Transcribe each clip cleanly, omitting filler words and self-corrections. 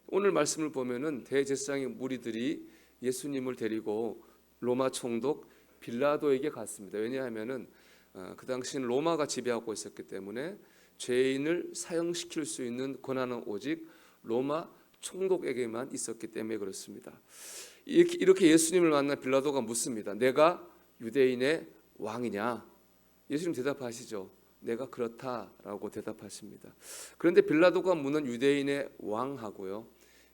오늘 말씀을 보면은 대제사장의 무리들이 예수님을 데리고 로마 총독 빌라도에게 갔습니다. 왜냐하면은 그 당시는 로마가 지배하고 있었기 때문에 죄인을 사형시킬 수 있는 권한은 오직 로마 총독에게만 있었기 때문에 그렇습니다. 이렇게 예수님을 만난 빌라도가 묻습니다. 내가 유대인의 왕이냐? 예수님 대답하시죠. 내가 그렇다라고 대답하십니다. 그런데 빌라도가 묻는 유대인의 왕하고요,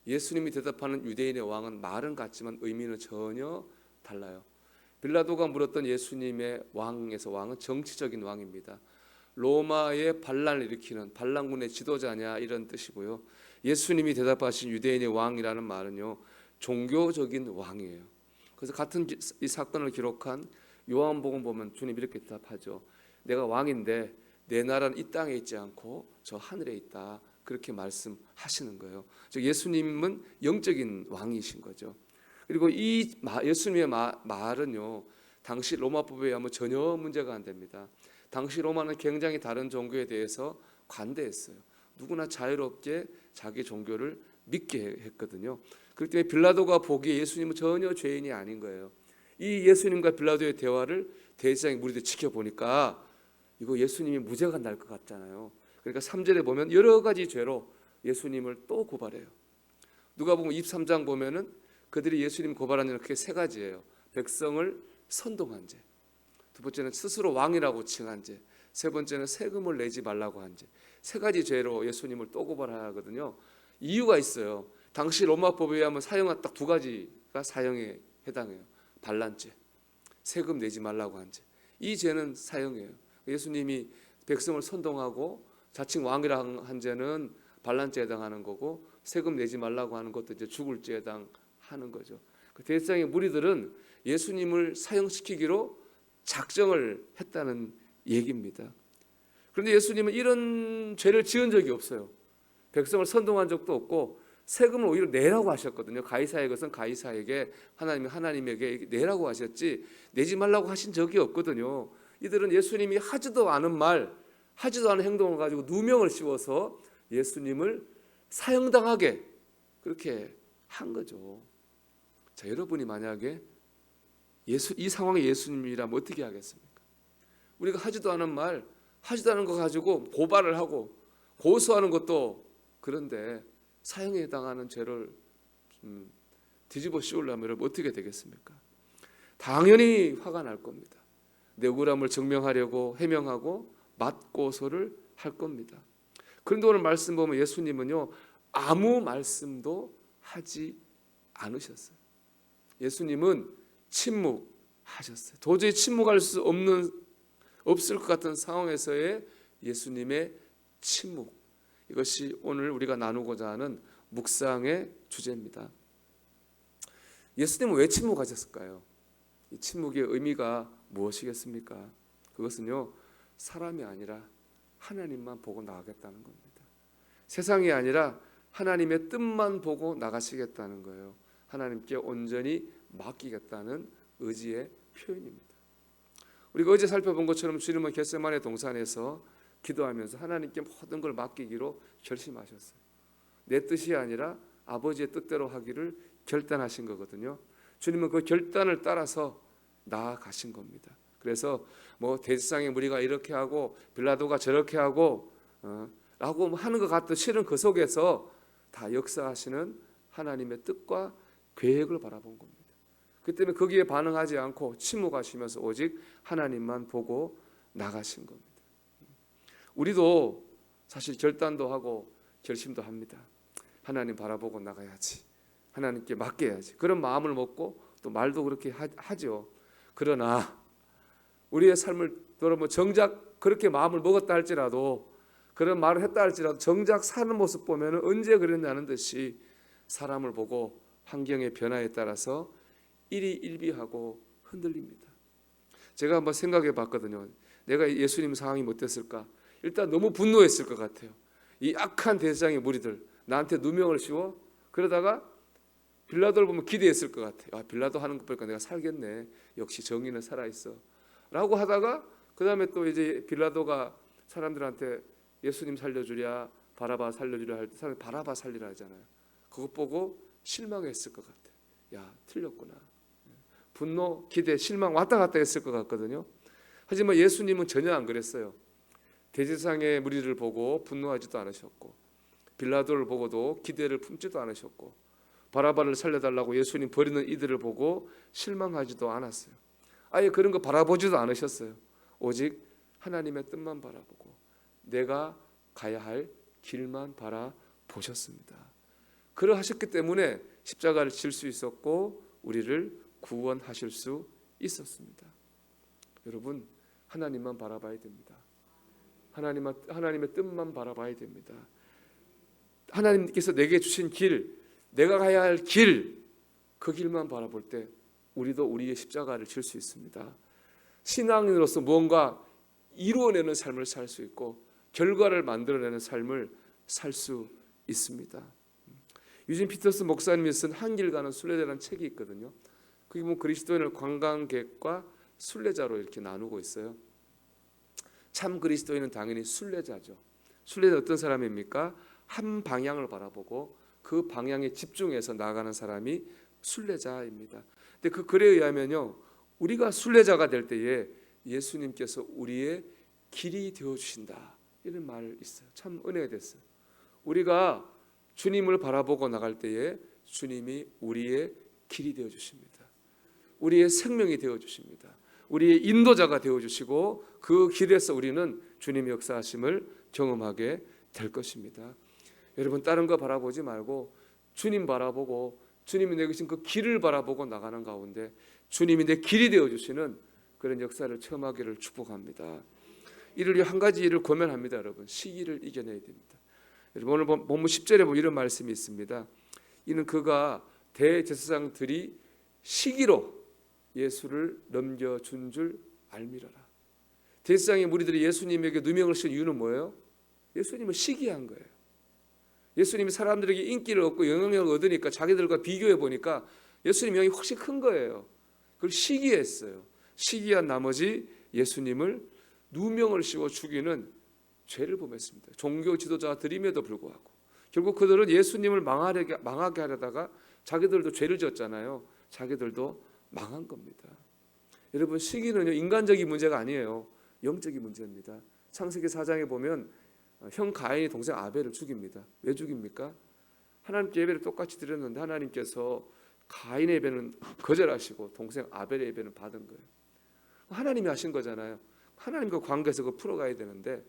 예수님이 대답하는 유대인의 왕은 말은 같지만 의미는 전혀 달라요. 빌라도가 물었던 예수님의 왕에서 왕은 정치적인 왕입니다. 로마의 반란을 일으키는 반란군의 지도자냐 이런 뜻이고요. 예수님이 대답하신 유대인의 왕이라는 말은요, 종교적인 왕이에요. 그래서 같은 이 사건을 기록한 요한복음 보면 주님 이렇게 대답하죠. 내가 왕인데 내 나라는 이 땅에 있지 않고 저 하늘에 있다. 그렇게 말씀하시는 거예요. 즉 예수님은 영적인 왕이신 거죠. 그리고 이 예수님의 말은요, 당시 로마법에 의하면 전혀 문제가 안 됩니다. 당시 로마는 굉장히 다른 종교에 대해서 관대했어요. 누구나 자유롭게 자기 종교를 믿게 했거든요. 그렇기 때문에 빌라도가 보기에 예수님은 전혀 죄인이 아닌 거예요. 이 예수님과 빌라도의 대화를 대제사장의 무리들이 지켜보니까 이거 예수님이 무죄가 날 것 같잖아요. 그러니까 3절에 보면 여러 가지 죄로 예수님을 또 고발해요. 누가복음 23장 보면은 그들이 예수님 고발한 죄는 크게 세 가지예요. 백성을 선동한 죄, 두 번째는 스스로 왕이라고 칭한 죄, 세 번째는 세금을 내지 말라고 한 죄. 세 가지 죄로 예수님을 또 고발하거든요. 이유가 있어요. 당시 로마법에 의하면 사형한 딱 두 가지가 사형에 해당해요. 반란죄, 세금 내지 말라고 한 죄. 이 죄는 사형이에요. 예수님이 백성을 선동하고 자칭 왕이라 한 죄는 반란죄에 해당하는 거고, 세금 내지 말라고 하는 것도 이제 죽을 죄에 해당하는 거죠. 그 대제사장의 무리들은 예수님을 사형시키기로 작정을 했다는 얘기입니다. 그런데 예수님은 이런 죄를 지은 적이 없어요. 백성을 선동한 적도 없고 세금을 오히려 내라고 하셨거든요. 가이사의 것은 가이사에게, 하나님에게 내라고 하셨지 내지 말라고 하신 적이 없거든요. 이들은 예수님이 하지도 않은 말, 하지도 않은 행동을 가지고 누명을 씌워서 예수님을 사형당하게 그렇게 한 거죠. 자, 여러분이 만약에 이 상황에 예수님이라면 어떻게 하겠습니까? 우리가 하지도 않은 말, 하지도 않은 거 가지고 고발을 하고 고소하는 것도 그런데 사형에 해당하는 죄를 뒤집어 씌우려면 어떻게 되겠습니까? 당연히 화가 날 겁니다. 내 억울함을 증명하려고 해명하고 맞고소를 할 겁니다. 그런데 오늘 말씀 보면 예수님은요, 아무 말씀도 하지 않으셨어요. 예수님은 침묵하셨어요. 도저히 침묵할 수 없을 것 같은 상황에서의 예수님의 침묵, 이것이 오늘 우리가 나누고자 하는 묵상의 주제입니다. 예수님은 왜 침묵하셨을까요? 이 침묵의 의미가 무엇이겠습니까? 그것은요, 사람이 아니라 하나님만 보고 나가겠다는 겁니다. 세상이 아니라 하나님의 뜻만 보고 나가시겠다는 거예요. 하나님께 온전히 맡기겠다는 의지의 표현입니다. 우리가 어제 살펴본 것처럼 주님은 겟세마네 동산에서 기도하면서 하나님께 모든 걸 맡기기로 결심하셨어요. 내 뜻이 아니라 아버지의 뜻대로 하기를 결단하신 거거든요. 주님은 그 결단을 따라서 나아가신 겁니다. 그래서 뭐 대제사장의 무리가 이렇게 하고 빌라도가 저렇게 하고 라고 하는 것 같듯 실은 그 속에서 다 역사하시는 하나님의 뜻과 계획을 바라본 겁니다. 그 때문에 거기에 반응하지 않고 침묵하시면서 오직 하나님만 보고 나가신 겁니다. 우리도 사실 결단도 하고 결심도 합니다. 하나님 바라보고 나가야지, 하나님께 맡겨야지, 그런 마음을 먹고 또 말도 그렇게 하죠. 그러나 우리의 삶을 돌아보면 정작 그렇게 마음을 먹었다 할지라도, 그런 말을 했다 할지라도 정작 사는 모습 보면 언제 그랬냐는 듯이 사람을 보고 환경의 변화에 따라서 일희일비하고 흔들립니다. 제가 한번 생각해 봤거든요. 내가 예수님 상황이 어땠을까? 일단 너무 분노했을 것 같아요. 이 악한 대제사장의 무리들 나한테 누명을 씌워. 그러다가 빌라도를 보면 기대했을 것 같아요. 아, 빌라도 하는 거 보니까 내가 살겠네. 역시 정의는 살아있어 라고 하다가 그 다음에 또 이제 빌라도가 사람들한테 예수님 살려주랴 바라바 살려주랴 할 때 사람들이 바라바 살리라 하잖아요. 그것 보고 실망했을 것 같아요. 야, 틀렸구나. 분노, 기대, 실망 왔다 갔다 했을 것 같거든요. 하지만 예수님은 전혀 안 그랬어요. 대제사장의 무리를 보고 분노하지도 않으셨고, 빌라도를 보고도 기대를 품지도 않으셨고, 바라바를 살려달라고 예수님 버리는 이들을 보고 실망하지도 않았어요. 아예 그런 거 바라보지도 않으셨어요. 오직 하나님의 뜻만 바라보고 내가 가야 할 길만 바라보셨습니다. 그러하셨기 때문에 십자가를 질 수 있었고 우리를 구원하실 수 있었습니다. 여러분, 하나님만 바라봐야 됩니다. 하나님의 뜻만 바라봐야 됩니다. 하나님께서 내게 주신 길, 내가 가야 할 길, 그 길만 바라볼 때 우리도 우리의 십자가를 질 수 있습니다. 신앙인으로서 무언가 이루어내는 삶을 살 수 있고 결과를 만들어내는 삶을 살 수 있습니다. 유진 피터스 목사님이 쓴 한 길 가는 순례자라는 책이 있거든요. 그게 뭐 그리스도인을 관광객과 순례자로 이렇게 나누고 있어요. 참 그리스도인은 당연히 순례자죠. 순례자 어떤 사람입니까? 한 방향을 바라보고 그 방향에 집중해서 나아가는 사람이 순례자입니다. 근데 그 글에 의하면요, 우리가 순례자가 될 때에 예수님께서 우리의 길이 되어 주신다, 이런 말이 있어요. 참 은혜가 됐어요. 우리가 주님을 바라보고 나갈 때에 주님이 우리의 길이 되어 주십니다. 우리의 생명이 되어 주십니다. 우리의 인도자가 되어 주시고 그 길에서 우리는 주님의 역사하심을 경험하게 될 것입니다. 여러분, 다른 거 바라보지 말고 주님 바라보고 주님이 내게 주신 그 길을 바라보고 나가는 가운데 주님이 내 길이 되어 주시는 그런 역사를 체험하기를 축복합니다. 이를 위해 한 가지 일을 고면합니다. 여러분, 시기를 이겨내야 됩니다. 여러분, 오늘 본문 10절에 보면 이런 말씀이 있습니다. 이는 그가 대제사장들이 시기로 예수를 넘겨준 줄 알미라라. 대제사장의 무리들이 예수님에게 누명을 씌운 이유는 뭐예요? 예수님을 시기한 거예요. 예수님이 사람들에게 인기를 얻고 영향력을 얻으니까 자기들과 비교해 보니까 예수님 영이 훨씬 큰 거예요. 그걸 시기했어요. 시기한 나머지 예수님을 누명을 씌워 죽이는 죄를 범했습니다. 종교 지도자들임에도 불구하고 결국 그들은 예수님을 망하게 하려다가 자기들도 죄를 지었잖아요. 자기들도 망한 겁니다. 여러분, 시기는요, 인간적인 문제가 아니에요. 영적인 문제입니다. 창세기 4장에 보면 형 가인이 동생 아벨을 죽입니다. 왜 죽입니까? 하나님께 예배를 똑같이 드렸는데 하나님께서 가인의 예배는 거절하시고 동생 아벨의 예배는 받은 거예요. 하나님이 하신 거잖아요. 하나님과 관계에서 그거 풀어가야 되는데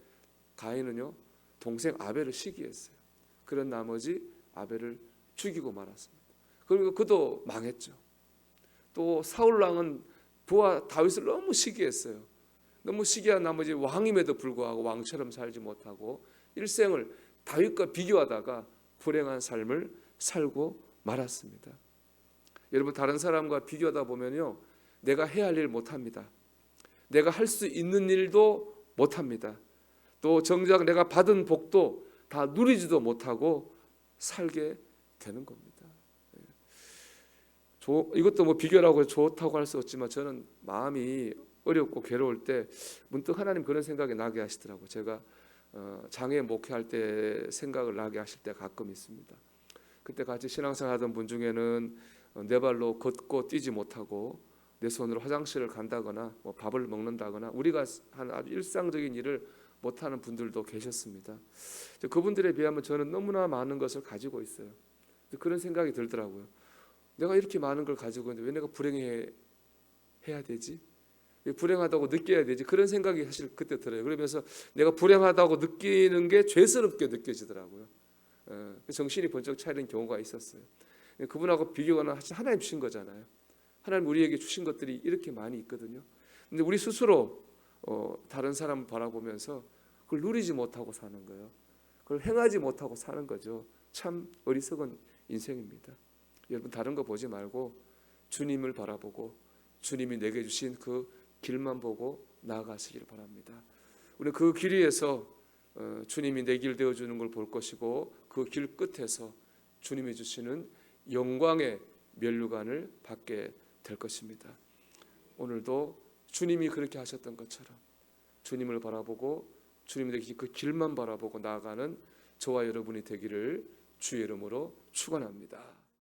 가인은요, 동생 아벨을 시기했어요. 그런 나머지 아벨을 죽이고 말았습니다. 그리고 그도 망했죠. 또 사울 왕은 부하 다윗을 너무 시기했어요. 너무 시기한 나머지 왕임에도 불구하고 왕처럼 살지 못하고 일생을 다윗과 비교하다가 불행한 삶을 살고 말았습니다. 여러분, 다른 사람과 비교하다 보면요, 내가 해야 할 일 못합니다. 내가 할 수 있는 일도 못합니다. 또 정작 내가 받은 복도 다 누리지도 못하고 살게 되는 겁니다. 이것도 뭐 비교라고 좋다고 할 수 없지만 저는 마음이 어렵고 괴로울 때 문득 하나님 그런 생각이 나게 하시더라고요. 제가 장애 목회할 때 생각을 나게 하실 때 가끔 있습니다. 그때 같이 신앙생활 하던 분 중에는 내 발로 걷고 뛰지 못하고 내 손으로 화장실을 간다거나 뭐 밥을 먹는다거나 우리가 하는 아주 일상적인 일을 못하는 분들도 계셨습니다. 그분들에 비하면 저는 너무나 많은 것을 가지고 있어요. 그런 생각이 들더라고요. 내가 이렇게 많은 걸 가지고 있는데 왜 내가 불행해야 되지? 왜 불행하다고 느껴야 되지? 그런 생각이 사실 그때 들어요. 그러면서 내가 불행하다고 느끼는 게 죄스럽게 느껴지더라고요. 정신이 번쩍 차리는 경우가 있었어요. 그분하고 비교가 하나님 주신 거잖아요. 하나님 우리에게 주신 것들이 이렇게 많이 있거든요. 근데 우리 스스로 다른 사람을 바라보면서 그걸 누리지 못하고 사는 거예요. 그걸 행하지 못하고 사는 거죠. 참 어리석은 인생입니다. 여러분, 다른 거 보지 말고 주님을 바라보고 주님이 내게 주신 그 길만 보고 나아가시기를 바랍니다. 우리 그 길 위에서 주님이 내 길 되어주는 걸 볼 것이고 그 길 끝에서 주님이 주시는 영광의 면류관을 받게 될 것입니다. 오늘도 주님이 그렇게 하셨던 것처럼 주님을 바라보고 주님이 내게 그 길만 바라보고 나아가는 저와 여러분이 되기를 주의 이름으로 축원합니다.